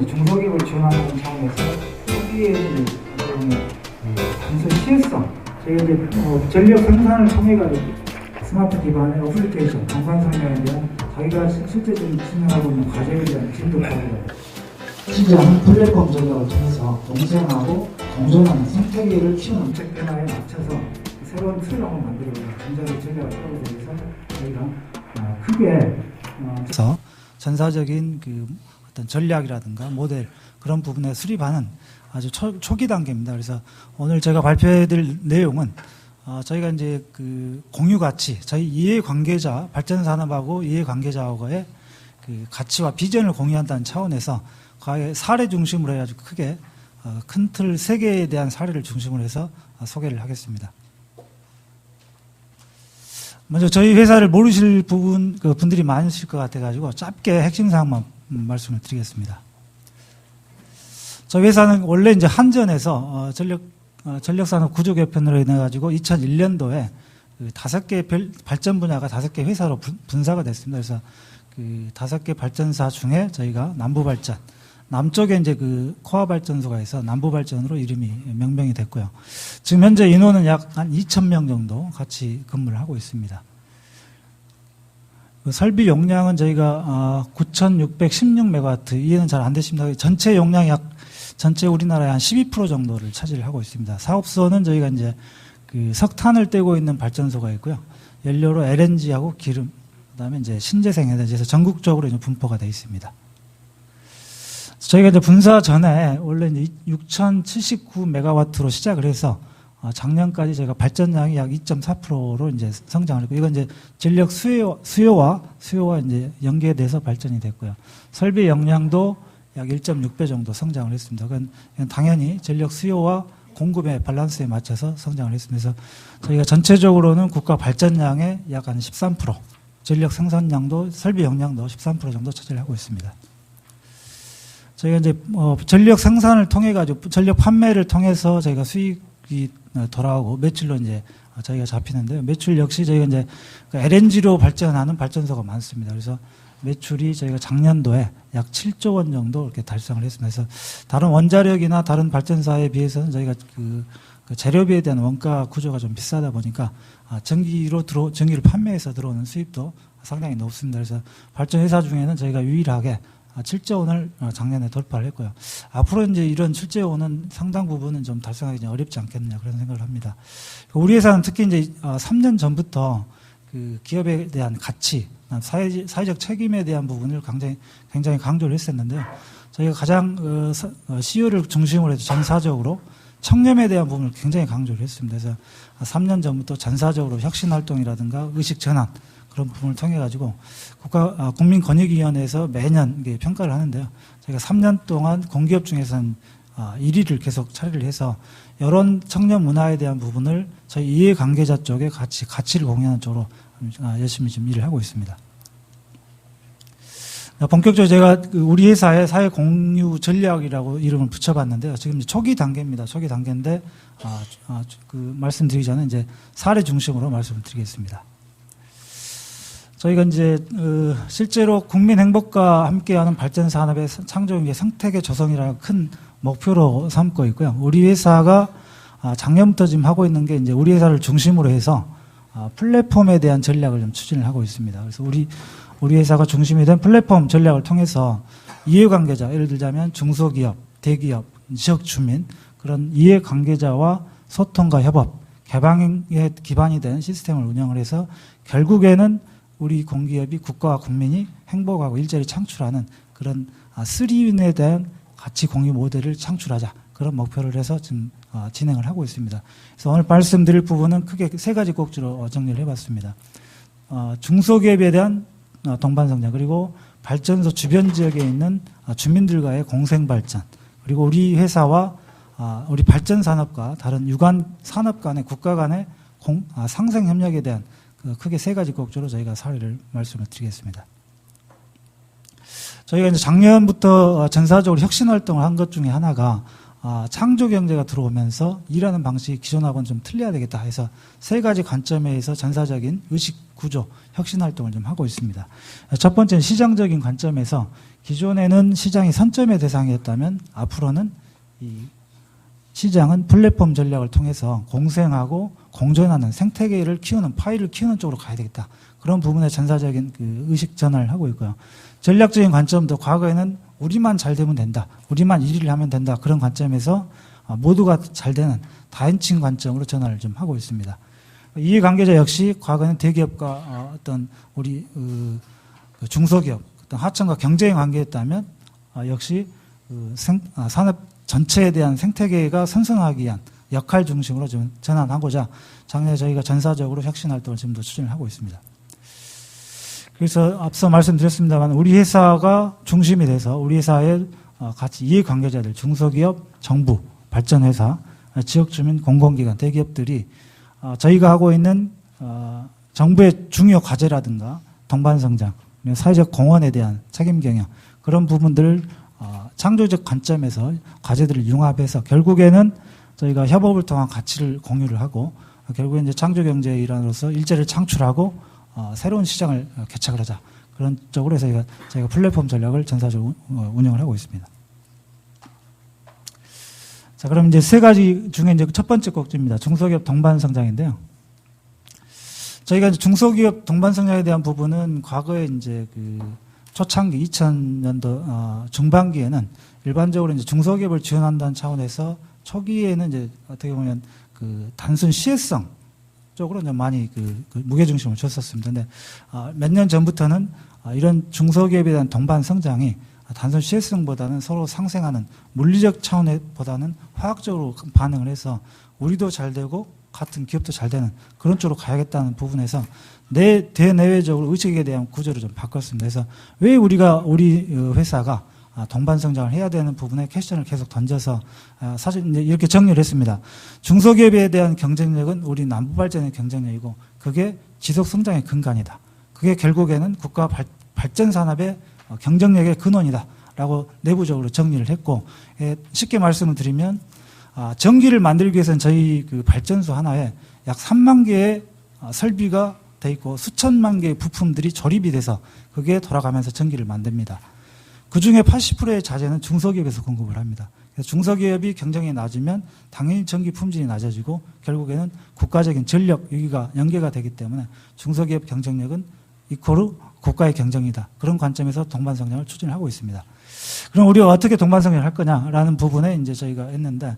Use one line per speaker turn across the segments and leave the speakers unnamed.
중소기업을 지원하는 차원에서 초기에 단순 시혜성, 저희가 이제 전력 생산을 통해 가지고 스마트 기반의 어플리케이션, 방산성향에 대한 자기가 실제적으로 진행하고 있는 과제에 대한 진도 파악을 진짜 한 플랫폼 전략을 통해서 동생하고 공존하는 생태계를 키우는 정책 변화에 맞춰서 새로운 틀을 한번 만들어서 전자적 전략을 세우기 위해서 저희가 크게
그래서 전사적인 그 어떤 전략이라든가 모델 그런 부분에 수립하는 아주 초기 단계입니다. 그래서 오늘 제가 발표해드릴 내용은 저희가 이제 그 공유 가치, 저희 이해관계자, 발전산업하고 이해관계자하고의 그 가치와 비전을 공유한다는 차원에서 과거의 사례 중심으로 해가지고 크게 큰 틀 3개에 대한 사례를 중심으로 해서 소개를 하겠습니다. 먼저 저희 회사를 모르실 분들이 많으실 것 같아가지고 짧게 핵심 사항만 말씀을 드리겠습니다. 저희 회사는 원래 이제 한전에서 전력산업 구조 개편으로 인해 가지고 2001년도에 그 5개 발전 분야가 5개 회사로 분사가 됐습니다. 그래서 그 5개 발전사 중에 저희가 남부발전, 남쪽에 이제 그 코아 발전소가 있어 남부발전으로 이름이 명명이 됐고요. 지금 현재 인원은 약 한 2,000명 정도 같이 근무를 하고 있습니다. 그 설비 용량은 저희가 9,616메가와트, 이해는 잘 안 되십니다. 전체 용량이 전체 우리나라의 한 12% 정도를 차지를 하고 있습니다. 사업소는 저희가 이제 그 석탄을 떼고 있는 발전소가 있고요. 연료로 LNG하고 기름, 그다음에 이제 신재생에 대해서 전국적으로 이제 분포가 되어 있습니다. 저희가 이제 분사 전에 원래 이제 6,079메가와트로 시작을 해서 작년까지 저희가 발전량이 약 2.4%로 이제 성장을 했고, 이건 이제 전력 수요와 이제 연계돼서 발전이 됐고요. 설비 용량도 약 1.6배 정도 성장을 했습니다. 그건 당연히 전력 수요와 공급의 밸런스에 맞춰서 성장을 했습니다. 그래서 저희가 전체적으로는 국가 발전량의 약 한 13%, 전력 생산량도 설비 용량도 13% 정도 차지를 하고 있습니다. 저희가 이제 전력 생산을 통해 가지고 전력 판매를 통해서 저희가 수익이 돌아오고 매출로 이제 저희가 잡히는데요. 매출 역시 저희가 이제 LNG로 발전하는 발전소가 많습니다. 그래서 매출이 저희가 작년도에 약 7조 원 정도 이렇게 달성을 했습니다. 그래서 다른 원자력이나 다른 발전사에 비해서는 저희가 그 재료비에 대한 원가 구조가 좀 비싸다 보니까 전기를 판매해서 들어오는 수입도 상당히 높습니다. 그래서 발전회사 중에는 저희가 유일하게 7조 원을 작년에 돌파를 했고요. 앞으로 이제 이런 7조 원은 상당 부분은 좀 달성하기 어렵지 않겠느냐 그런 생각을 합니다. 우리 회사는 특히 이제 3년 전부터 그 기업에 대한 가치, 사회적 책임에 대한 부분을 굉장히 강조를 했었는데요. 저희가 가장 CEO를 중심으로 해서 전사적으로 청렴에 대한 부분을 굉장히 강조를 했습니다. 그래서 3년 전부터 전사적으로 혁신활동이라든가 의식 전환 그런 부분을 통해 가지고 국민권익위원회에서 매년 평가를 하는데요. 저희가 3년 동안 공기업 중에서는 1위를 계속 차지를 해서 이런 청년 문화에 대한 부분을 저희 이해관계자 쪽에 가치를 공유하는 쪽으로 열심히 지금 일을 하고 있습니다. 본격적으로 제가 우리 회사의 사회 공유 전략이라고 이름을 붙여봤는데요. 지금 초기 단계입니다. 초기 단계인데 말씀드리기 전에 이제 사례 중심으로 말씀을 드리겠습니다. 저희가 이제 실제로 국민 행복과 함께하는 발전 산업의 창조의 생태계 조성이라는 큰 목표로 삼고 있고요. 우리 회사가 작년부터 지금 하고 있는 게 이제 우리 회사를 중심으로 해서 플랫폼에 대한 전략을 좀 추진을 하고 있습니다. 그래서 우리 회사가 중심이 된 플랫폼 전략을 통해서 이해관계자, 예를 들자면 중소기업, 대기업, 지역 주민 그런 이해관계자와 소통과 협업, 개방에 기반이 된 시스템을 운영을 해서 결국에는 우리 공기업이 국가와 국민이 행복하고 일자리 창출하는 그런 3윈에 대한 가치 공유 모델을 창출하자. 그런 목표를 해서 지금 진행을 하고 있습니다. 그래서 오늘 말씀드릴 부분은 크게 3가지 꼭지로 정리를 해봤습니다. 중소기업에 대한 동반성장, 그리고 발전소 주변 지역에 있는 주민들과의 공생발전, 그리고 우리 회사와 우리 발전산업과 다른 유관 산업 간의 국가 간의 상생협력에 대한 크게 3가지 꼭지로 저희가 사례를 말씀을 드리겠습니다. 저희가 이제 작년부터 전사적으로 혁신 활동을 한 것 중에 하나가 창조 경제가 들어오면서 일하는 방식이 기존하고는 좀 틀려야 되겠다 해서 3가지 관점에서 전사적인 의식 구조 혁신 활동을 좀 하고 있습니다. 첫 번째는 시장적인 관점에서 기존에는 시장이 선점의 대상이었다면 앞으로는 이 시장은 플랫폼 전략을 통해서 공생하고 공존하는 생태계를 키우는 파일을 키우는 쪽으로 가야 되겠다. 그런 부분에 전사적인 그 의식 전환을 하고 있고요. 전략적인 관점도 과거에는 우리만 잘 되면 된다. 우리만 1위를 하면 된다. 그런 관점에서 모두가 잘 되는 다인칭 관점으로 전환을 좀 하고 있습니다. 이해관계자 역시 과거에는 대기업과 어떤 우리 그 중소기업, 어떤 하청과 경쟁의 관계였다면 역시 산업 전체에 대한 생태계가 선성하기 위한 역할 중심으로 좀 전환하고자 작년에 저희가 전사적으로 혁신 활동을 지금도 추진을 하고 있습니다. 그래서 앞서 말씀드렸습니다만 우리 회사가 중심이 돼서 우리 회사의 같이 이해관계자들, 중소기업, 정부, 발전회사, 지역주민, 공공기관, 대기업들이 저희가 하고 있는 정부의 중요 과제라든가 동반성장, 사회적 공헌에 대한 책임 경영 그런 부분들을 창조적 관점에서 과제들을 융합해서 결국에는 저희가 협업을 통한 가치를 공유를 하고 결국에 이제 창조경제의 일환으로서 일자리를 창출하고 새로운 시장을 개척을 하자. 그런 쪽으로 해서 저희가 플랫폼 전략을 전사적으로 운영을 하고 있습니다. 자, 그럼 이제 세 가지 중에 이제 첫 번째 꼭지입니다. 중소기업 동반 성장인데요. 저희가 이제 중소기업 동반 성장에 대한 부분은 과거에 이제 그 초창기 2000년도 중반기에는 일반적으로 이제 중소기업을 지원한다는 차원에서 초기에는 이제 어떻게 보면 그 단순 시혜성 쪽으로 이제 많이 그 무게 중심을 줬었습니다. 근데 몇 년 전부터는 이런 중소기업에 대한 동반 성장이 단순 시혜성보다는 서로 상생하는 물리적 차원보다는 화학적으로 반응을 해서 우리도 잘 되고 같은 기업도 잘 되는 그런 쪽으로 가야겠다는 부분에서 대내외적으로 의식에 대한 구조를 좀 바꿨습니다. 그래서 왜 우리 회사가 동반 성장을 해야 되는 부분에 퀘스천을 계속 던져서 사실 이제 이렇게 정리를 했습니다. 중소기업에 대한 경쟁력은 우리 남부 발전의 경쟁력이고 그게 지속 성장의 근간이다. 그게 결국에는 국가 발전 산업의 경쟁력의 근원이다라고 내부적으로 정리를 했고 쉽게 말씀을 드리면 전기를 만들기 위해서는 저희 그 발전소 하나에 약 3만 개의 설비가 돼 있고 수천만 개의 부품들이 조립이 돼서 그게 돌아가면서 전기를 만듭니다. 그중에 80%의 자재는 중소기업에서 공급을 합니다. 그래서 중소기업이 경쟁이 낮으면 당연히 전기 품질이 낮아지고 결국에는 국가적인 전력 유기가 연계가 되기 때문에 중소기업 경쟁력은 이코르 국가의 경쟁이다. 그런 관점에서 동반성장을 추진하고 있습니다. 그럼 우리가 어떻게 동반성장을 할 거냐라는 부분에 이제 저희가 했는데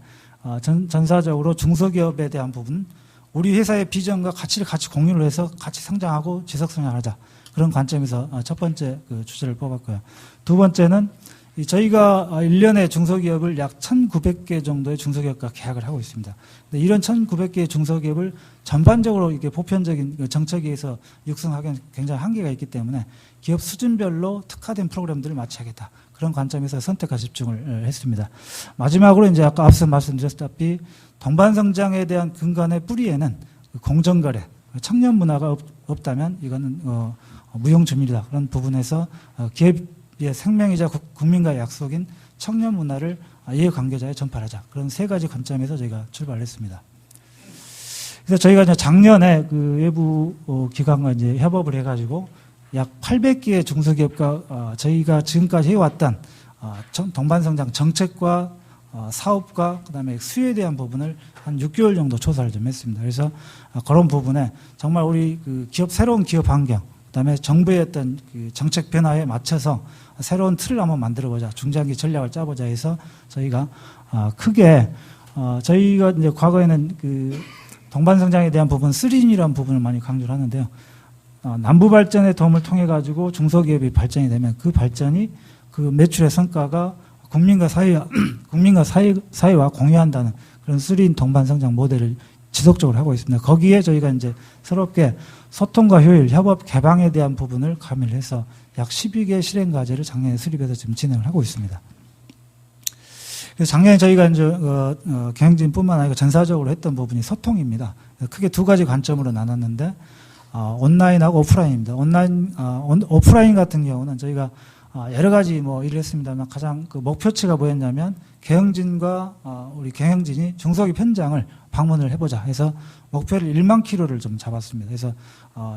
전사적으로 중소기업에 대한 부분 우리 회사의 비전과 가치를 같이 공유를 해서 같이 성장하고 지속 성장하자. 그런 관점에서 첫 번째 그 주제를 뽑았고요. 두 번째는 저희가 1년에 중소기업을 약 1,900개 정도의 중소기업과 계약을 하고 있습니다. 근데 이런 1,900개의 중소기업을 전반적으로 이렇게 보편적인 정책에 의해서 육성하기는 굉장히 한계가 있기 때문에 기업 수준별로 특화된 프로그램들을 마치하겠다. 그런 관점에서 선택과 집중을 했습니다. 마지막으로 이제 아까 앞서 말씀드렸다시피 동반성장에 대한 근간의 뿌리에는 공정거래, 청년 문화가 없다면 이거는 무용지물이다. 그런 부분에서 기업의 생명이자 국민과의 약속인 청년 문화를 이해관계자에 전파하자. 그런 세 가지 관점에서 저희가 출발했습니다. 그래서 저희가 이제 작년에 그 외부 기관과 이제 협업을 해가지고 약 800개의 중소기업과 저희가 지금까지 해왔던 동반성장 정책과 사업과 그다음에 수요에 대한 부분을 한 6개월 정도 조사를 좀 했습니다. 그래서 그런 부분에 정말 우리 그 새로운 기업 환경, 그다음에 정부의 어떤 그 정책 변화에 맞춰서 새로운 틀을 한번 만들어보자, 중장기 전략을 짜보자 해서 저희가 크게 저희가 이제 과거에는 그 동반성장에 대한 부분, 3인이라는 부분을 많이 강조를 하는데요. 남부 발전의 도움을 통해 가지고 중소기업이 발전이 되면 그 발전이 그 매출의 성과가 국민과 사회와 공유한다는 그런 3인 동반성장 모델을 지속적으로 하고 있습니다. 거기에 저희가 이제 새롭게 소통과 효율, 협업 개방에 대한 부분을 가미를 해서 약 12개 실행 과제를 작년에 수립해서 지금 진행을 하고 있습니다. 그래서 작년에 저희가 이제 경영진뿐만 아니라 전사적으로 했던 부분이 소통입니다. 크게 두 가지 관점으로 나눴는데 온라인하고 오프라인입니다. 오프라인 같은 경우는 저희가 여러 가지 뭐 일을 했습니다만 가장 그 목표치가 뭐였냐면 경영진과 우리 경영진이 중소기업 현장을 방문을 해보자 해서 목표를 1만 킬로를 좀 잡았습니다. 그래서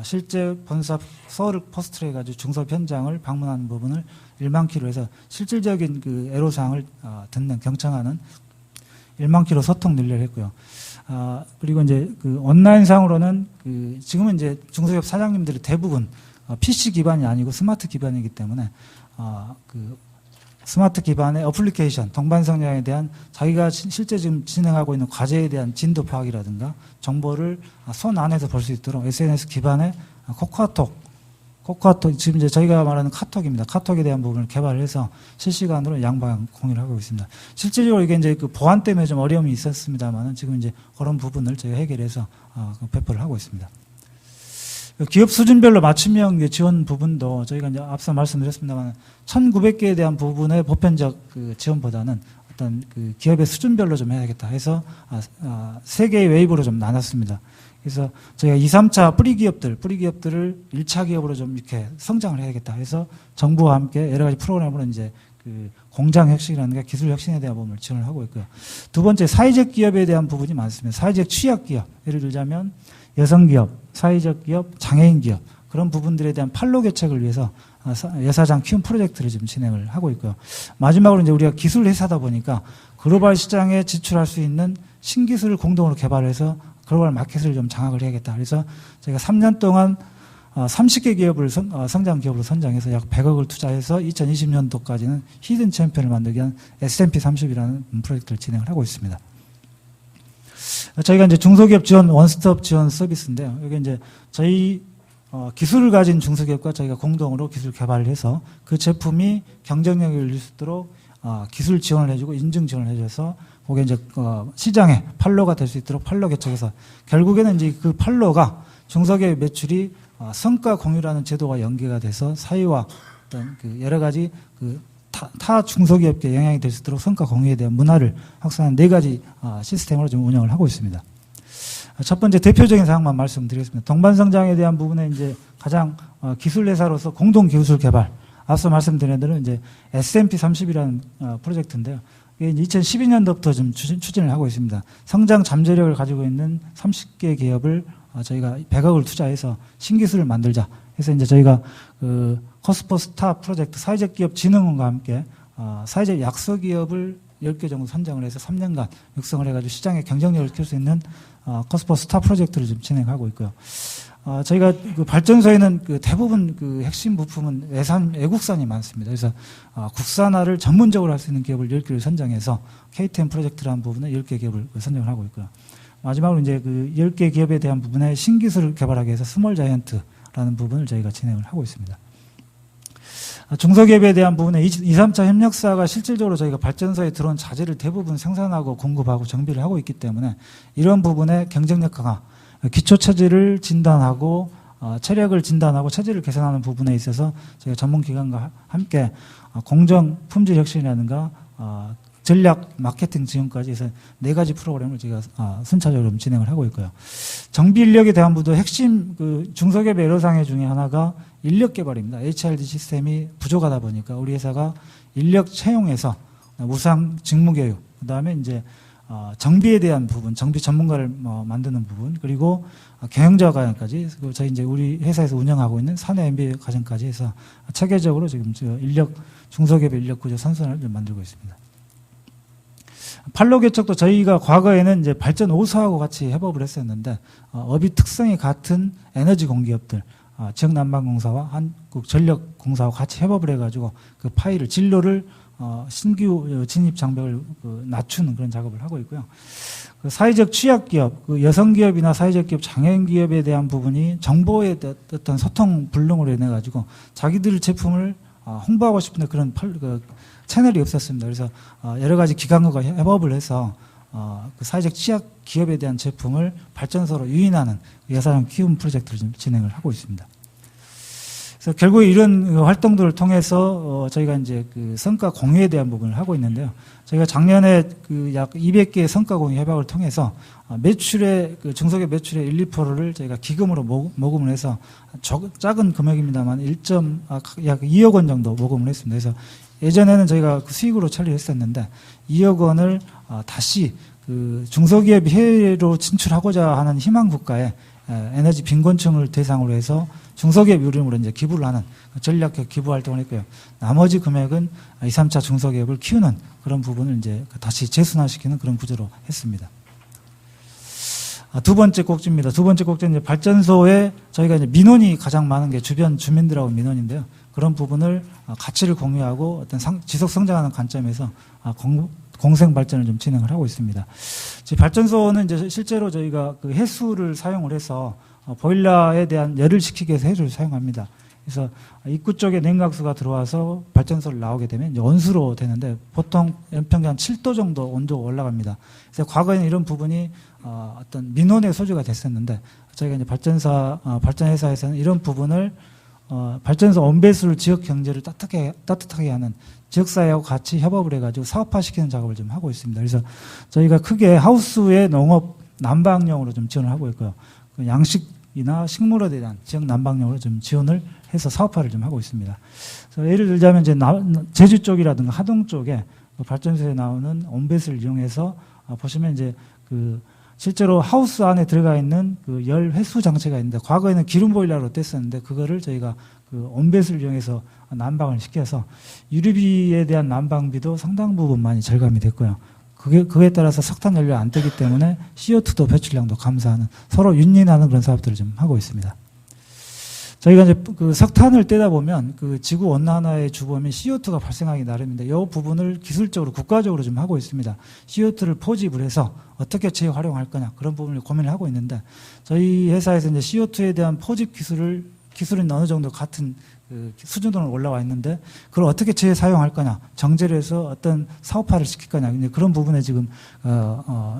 실제 본사 서울 포스트로 해가지고 중소기업 현장을 방문하는 부분을 1만 킬로 해서 실질적인 그 애로사항을 듣는 경청하는 1만 킬로 소통 늘려를 했고요. 그리고 이제 그 온라인상으로는 그 지금은 이제 중소기업 사장님들이 대부분 PC 기반이 아니고 스마트 기반이기 때문에 그 스마트 기반의 어플리케이션, 동반성장에 대한 자기가 실제 지금 진행하고 있는 과제에 대한 진도 파악이라든가 정보를 손 안에서 볼 수 있도록 SNS 기반의 코카톡, 지금 이제 저희가 말하는 카톡입니다. 카톡에 대한 부분을 개발해서 실시간으로 양방 공유를 하고 있습니다. 실질적으로 이게 이제 그 보안 때문에 좀 어려움이 있었습니다만은 지금 이제 그런 부분을 저희가 해결해서 배포를 하고 있습니다. 기업 수준별로 맞춤형 지원 부분도 저희가 이제 앞서 말씀드렸습니다만 1,900개에 대한 부분의 보편적 그 지원보다는 어떤 그 기업의 수준별로 좀 해야겠다 해서 3개의 웨이브로 좀 나눴습니다. 그래서 저희가 2, 3차 뿌리 기업들을 1차 기업으로 좀 이렇게 성장을 해야겠다 해서 정부와 함께 여러 가지 프로그램으로 이제 그 공장 혁신이라든가 기술 혁신에 대한 부분을 지원을 하고 있고요. 두 번째 사회적 기업에 대한 부분이 많습니다. 사회적 취약 기업, 예를 들자면 여성 기업, 사회적 기업, 장애인 기업 그런 부분들에 대한 판로 개척을 위해서 여사장 키움 프로젝트를 지금 진행을 하고 있고요. 마지막으로 이제 우리가 기술 회사다 보니까 글로벌 시장에 진출할 수 있는 신기술을 공동으로 개발해서 글로벌 마켓을 좀 장악을 해야겠다. 그래서 저희가 3년 동안 30개 기업을 성장 기업으로 선정해서 약 100억을 투자해서 2020년도까지는 히든 챔피언을 만들기 위한 S&P 30이라는 프로젝트를 진행을 하고 있습니다. 저희가 이제 중소기업 지원 원스톱 지원 서비스인데요. 여기 이제 저희 기술을 가진 중소기업과 저희가 공동으로 기술 개발을 해서 그 제품이 경쟁력을 올릴 수 있도록 기술 지원을 해주고 인증 지원을 해줘서 그게 이제 시장에 판로가 될 수 있도록 판로 개척해서 결국에는 이제 그 판로가 중소기업 매출이 성과 공유라는 제도가 연계가 돼서 사회와 어떤 그 여러 가지 그 타 중소기업계 영향이 될 수 있도록 성과 공유에 대한 문화를 확산하는 4가지 시스템으로 좀 운영을 하고 있습니다. 첫 번째 대표적인 사항만 말씀드리겠습니다. 동반성장에 대한 부분에 이제 가장 기술 회사로서 공동 기술 개발. 앞서 말씀드린 대로 이제 S&P 30이라는 프로젝트인데요. 이게 2012년도부터 좀 추진을 하고 있습니다. 성장 잠재력을 가지고 있는 30개 기업을 저희가 100억을 투자해서 신기술을 만들자. 그래서 이제 저희가 그 코스포 스타 프로젝트 사회적 기업 진흥원과 함께 사회적 약소 기업을 10개 정도 선정을 해서 3년간 육성을 해가지고 시장의 경쟁력을 키울 수 있는 코스포 스타 프로젝트를 좀 진행하고 있고요. 저희가 그 발전소에는 그 대부분 그 핵심 부품은 외국산이 많습니다. 그래서 국산화를 전문적으로 할 수 있는 기업을 10개를 선정해서 KTM 프로젝트라는 부분에 10개 기업을 선정을 하고 있고요. 마지막으로 이제 그 10개 기업에 대한 부분에 신기술을 개발하기 위해서 스몰 자이언트라는 부분을 저희가 진행을 하고 있습니다. 중소기업에 대한 부분에 2, 3차 협력사가 실질적으로 저희가 발전소에 들어온 자재를 대부분 생산하고 공급하고 정비를 하고 있기 때문에 이런 부분에 경쟁력 강화, 기초체질을 진단하고 체력을 진단하고 체질을 개선하는 부분에 있어서 저희가 전문기관과 함께 공정 품질 혁신이라든가 전략 마케팅 지원까지 해서 4가지 프로그램을 저희가 순차적으로 진행을 하고 있고요. 정비 인력에 대한 부분도 핵심 그 중소기업의 애로사항 중에 하나가 인력 개발입니다. HRD 시스템이 부족하다 보니까 우리 회사가 인력 채용해서 무상 직무 교육, 그다음에 이제 정비에 대한 부분, 정비 전문가를 만드는 부분, 그리고 경영자 과정까지 저희 이제 우리 회사에서 운영하고 있는 사내 MBA 과정까지 해서 체계적으로 지금 중소기업의 인력 구조 선순환을 좀 만들고 있습니다. 판로 개척도 저희가 과거에는 이제 발전 5사하고 같이 협업을 했었는데 업이 특성이 같은 에너지 공기업들, 지역난방공사와 한국전력공사와 같이 협업을 해가지고 그 파일을 진로를 신규 진입 장벽을 낮추는 그런 작업을 하고 있고요. 그 사회적 취약기업, 그 여성기업이나 사회적 기업, 장애인 기업에 대한 부분이 정보의 어떤 소통 불능으로 인해 가지고 자기들 제품을 홍보하고 싶은데 그런 채널이 없었습니다. 그래서 여러 가지 기관과 협업을 해서 그 사회적 취약 기업에 대한 제품을 발전소로 유인하는 여사장 키움 프로젝트를 좀 진행을 하고 있습니다. 그래서 결국 이런 활동들을 통해서 저희가 이제 그 성과 공유에 대한 부분을 하고 있는데요. 저희가 작년에 그 약 200개의 성과 공유 협약을 통해서 매출의 그 중소기업 매출의 1, 2%를 저희가 기금으로 모금을 해서 작은 금액입니다만 약 2억 원 정도 모금을 했습니다. 그래서 예전에는 저희가 그 수익으로 처리했었는데 2억 원을 다시 그 중소기업이 해외로 진출하고자 하는 희망 국가에 에너지 빈곤층을 대상으로 해서 중소기업 이름으로 이제 기부를 하는 전략 기부 활동을 했고요. 나머지 금액은 2, 3차 중소기업을 키우는 그런 부분을 이제 다시 재순환시키는 그런 구조로 했습니다. 두 번째 꼭지입니다. 두 번째 꼭지는 이제 발전소에 저희가 이제 민원이 가장 많은 게 주변 주민들하고 민원인데요. 그런 부분을 가치를 공유하고 어떤 지속 성장하는 관점에서 공생 발전을 좀 진행을 하고 있습니다. 발전소는 이제 실제로 저희가 그 해수를 사용을 해서 보일러에 대한 열을 식히기 위해서 해수를 사용합니다. 그래서 입구 쪽에 냉각수가 들어와서 발전소를 나오게 되면 이제 온수로 되는데 보통 연평균 7도 정도 온도가 올라갑니다. 그래서 과거에는 이런 부분이 어떤 민원의 소지가 됐었는데 저희가 이제 발전회사에서는 이런 부분을 발전소 온배수를 지역 경제를 따뜻하게 하는 지역사회하고 같이 협업을 해가지고 사업화시키는 작업을 좀 하고 있습니다. 그래서 저희가 크게 하우스의 농업 난방용으로 좀 지원을 하고 있고요. 그 양식이나 식물에 대한 지역 난방용으로 좀 지원을 해서 사업화를 좀 하고 있습니다. 그래서 예를 들자면 이제 제주 쪽이라든가 하동 쪽에 발전소에 나오는 온배수를 이용해서 보시면 이제 그 실제로 하우스 안에 들어가 있는 그 열 회수 장치가 있는데 과거에는 기름 보일러로 뗐었는데 그거를 저희가 그 온배수를 이용해서 난방을 시켜서 유류비에 대한 난방비도 상당 부분 많이 절감이 됐고요. 그에 따라서 석탄 연료 안 뜨기 때문에 CO2도 배출량도 감소하는 서로 윈윈하는 그런 사업들을 좀 하고 있습니다. 저희가 이제 그 석탄을 떼다 보면 그 지구 온난화의 주범인 CO2가 발생하기 나름인데 이 부분을 기술적으로 국가적으로 좀 하고 있습니다. CO2를 포집을 해서 어떻게 재활용할 거냐 그런 부분을 고민을 하고 있는데 저희 회사에서 이제 CO2에 대한 포집 기술은 어느 정도 같은 그 수준으로 올라와 있는데 그걸 어떻게 재사용할 거냐 정제를 해서 어떤 사업화를 시킬 거냐 그런 부분에 지금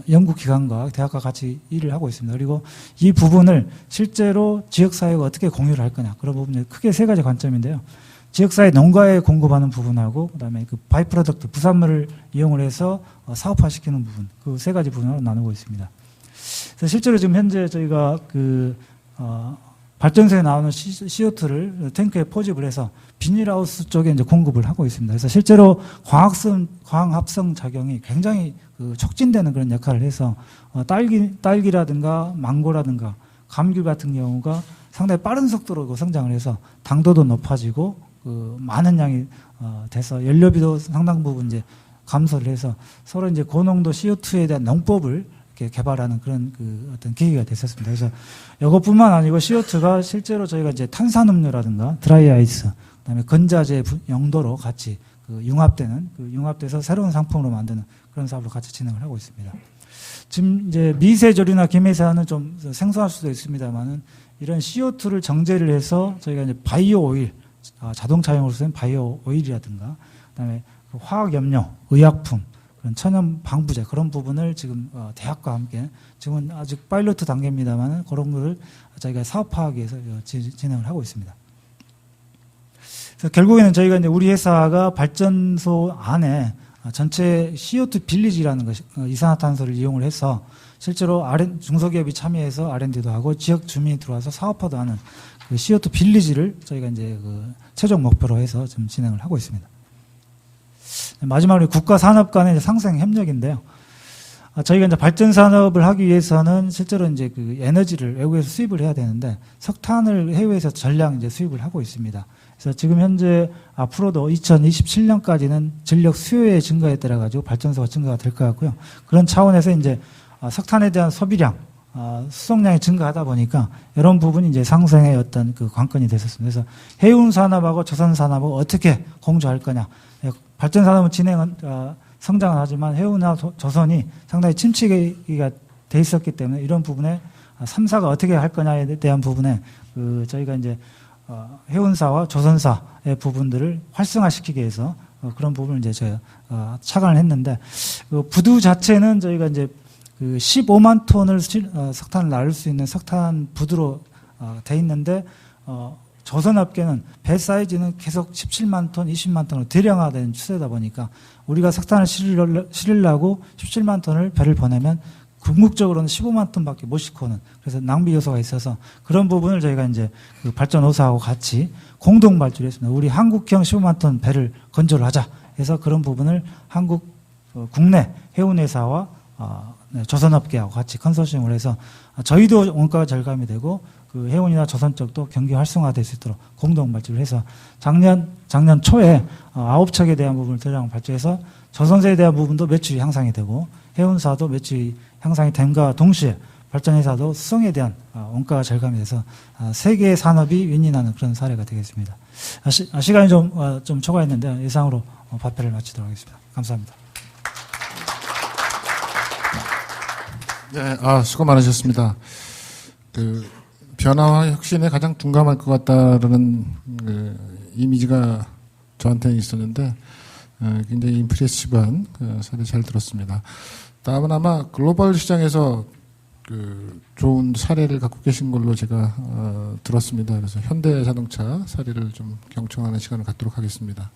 연구기관과 대학과 같이 일을 하고 있습니다. 그리고 이 부분을 실제로 지역사회가 어떻게 공유를 할 거냐 그런 부분이 크게 세 가지 관점인데요. 지역사회 농가에 공급하는 부분하고 그다음에 그 바이프로덕트 부산물을 이용을 해서 사업화시키는 부분 그 세 가지 부분으로 나누고 있습니다. 그래서 실제로 지금 현재 저희가 발전소에 나오는 CO2를 탱크에 포집을 해서 비닐하우스 쪽에 이제 공급을 하고 있습니다. 그래서 실제로 광합성 작용이 굉장히 촉진되는 그런 역할을 해서 딸기라든가 망고라든가 감귤 같은 경우가 상당히 빠른 속도로 성장을 해서 당도도 높아지고 많은 양이 돼서 연료비도 상당 부분 이제 감소를 해서 서로 이제 고농도 CO2에 대한 농법을 개발하는 그런 어떤 계기가 됐었습니다. 그래서 이것뿐만 아니고 CO2가 실제로 저희가 이제 탄산음료라든가 드라이 아이스, 그다음에 건자재 용도로 같이 융합돼서 새로운 상품으로 만드는 그런 사업을 같이 진행을 하고 있습니다. 지금 이제 미세조리나 기미세화는 좀 생소할 수도 있습니다만은 이런 CO2를 정제를 해서 저희가 이제 바이오 오일, 자동차용으로 쓰는 바이오 오일이라든가, 그다음에 화학 염료, 의약품 그런 천연 방부제 그런 부분을 지금 대학과 함께 지금은 아직 파일로트 단계입니다만 그런 거를 저희가 사업화하기 위해서 진행을 하고 있습니다. 그래서 결국에는 저희가 이제 우리 회사가 발전소 안에 전체 CO2 빌리지라는 것이 이산화탄소를 이용을 해서 실제로 중소기업이 참여해서 R&D도 하고 지역 주민이 들어와서 사업화도 하는 그 CO2 빌리지를 저희가 이제 최종 목표로 해서 좀 진행을 하고 있습니다. 마지막으로 국가 산업 간의 상생 협력인데요. 저희가 이제 발전 산업을 하기 위해서는 실제로 이제 그 에너지를 외국에서 수입을 해야 되는데 석탄을 해외에서 전량 이제 수입을 하고 있습니다. 그래서 지금 현재 앞으로도 2027년까지는 전력 수요의 증가에 따라 가지고 발전소가 증가가 될 것 같고요. 그런 차원에서 이제 석탄에 대한 소비량, 수송량이 증가하다 보니까 이런 부분이 이제 상생의 어떤 그 관건이 됐었습니다. 그래서 해운 산업하고 조선 산업을 어떻게 공조할 거냐. 발전 산업은 성장은 하지만 해운이나 조선이 상당히 침체기가 돼 있었기 때문에 이런 부분에 3사가 어떻게 할 거냐에 대한 부분에 저희가 이제 해운사와 조선사의 부분들을 활성화시키기 위해서 그런 부분을 이제 저희가 착안을 했는데 부두 자체는 저희가 이제 15만 톤을 석탄을 나를 수 있는 석탄 부두로 돼 있는데 조선업계는 배 사이즈는 계속 17만 톤, 20만 톤으로 대량화되는 추세다 보니까 우리가 석탄을 실으려고 17만 톤을 배를 보내면 궁극적으로는 15만 톤밖에 못 싣고는 그래서 낭비 요소가 있어서 그런 부분을 저희가 이제 그 발전 호사하고 같이 공동 발주했습니다. 우리 한국형 15만 톤 배를 건조를 하자 해서 그런 부분을 한국 국내 해운회사와 조선업계하고 같이 컨소시엄을 해서 저희도 원가가 절감이 되고 그 해운이나 조선 쪽도 경기 활성화될 수 있도록 공동 발주를 해서 작년 초에 9척에 대한 부분을 대량 발주해서 조선사에 대한 부분도 매출이 향상이 되고 해운사도 매출이 향상이 됨과 동시에 발전회사도 수송에 대한 원가가 절감이 돼서 세 개의 산업이 윈윈하는 그런 사례가 되겠습니다. 시간이 좀 초과했는데 이상으로 발표를 마치도록 하겠습니다. 감사합니다.
네, 수고 많으셨습니다. 변화와 혁신에 가장 둔감할 것 같다라는 이미지가 저한테는 있었는데 굉장히 임프레시브한 사례 잘 들었습니다. 다음은 아마 글로벌 시장에서 좋은 사례를 갖고 계신 걸로 제가 들었습니다. 그래서 현대자동차 사례를 좀 경청하는 시간을 갖도록 하겠습니다.